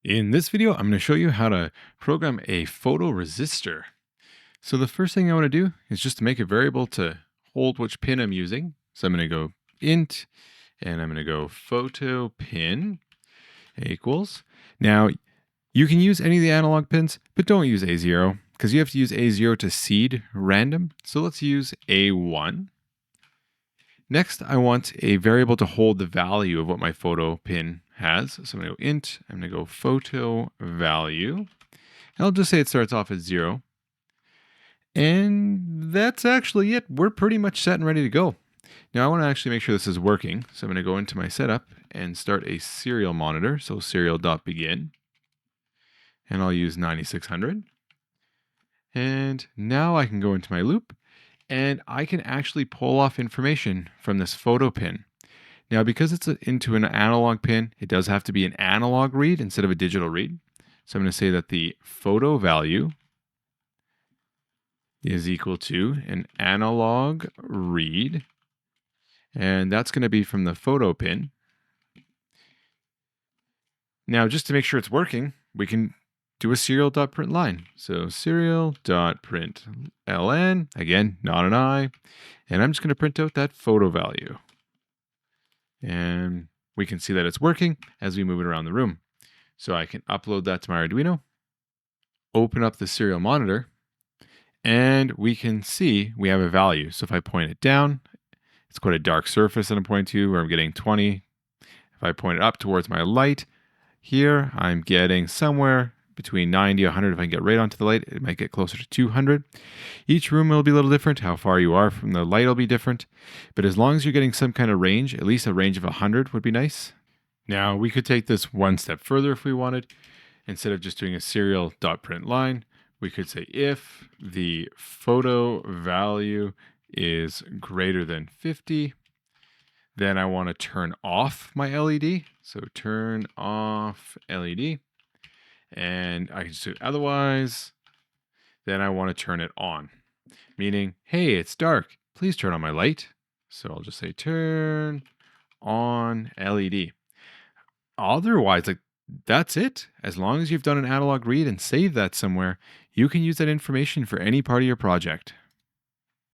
In this video, I'm going to show you how to program a photoresistor. So the first thing I want to do is just to make a variable to hold which pin I'm using. So I'm going to go int, and I'm going to go photo pin equals. Now, you can use any of the analog pins, but don't use A0 because you have to use A0 to seed random. So let's use A1. Next, I want a variable to hold the value of what my photo pin has. So I'm going to go int, I'm going to go photo value. And I'll just say it starts off at 0. And that's actually it. We're pretty much set and ready to go. Now I want to actually make sure this is working. So I'm going to go into my setup and start a serial monitor. So serial.begin. And I'll use 9600. And now I can go into my loop. And I can actually pull off information from this photo pin. Now, because it's into an analog pin, it does have to be an analog read instead of a digital read. So I'm going to say that the photo value is equal to an analog read. And that's going to be from the photo pin. Now, just to make sure it's working, we can do a serial.println. So serial.println, again, not an I. And I'm just going to print out that photo value. And we can see that it's working as we move it around the room. So I can upload that to my Arduino, open up the serial monitor, and we can see we have a value. So if I point it down, it's quite a dark surface that I'm pointing to where I'm getting 20. If I point it up towards my light, here I'm getting somewhere between 90 and 100. If I can get right onto the light, it might get closer to 200. Each room will be a little different. How far you are from the light will be different. But as long as you're getting some kind of range, at least a range of 100 would be nice. Now, we could take this one step further if we wanted. Instead of just doing a serial.println, we could say if the photo value is greater than 50, then I want to turn off my LED. So turn off LED. And I can just do it otherwise. Then I want to turn it on. Meaning, hey, it's dark. Please turn on my light. So I'll just say turn on LED. Otherwise, that's it. As long as you've done an analog read and saved that somewhere, you can use that information for any part of your project.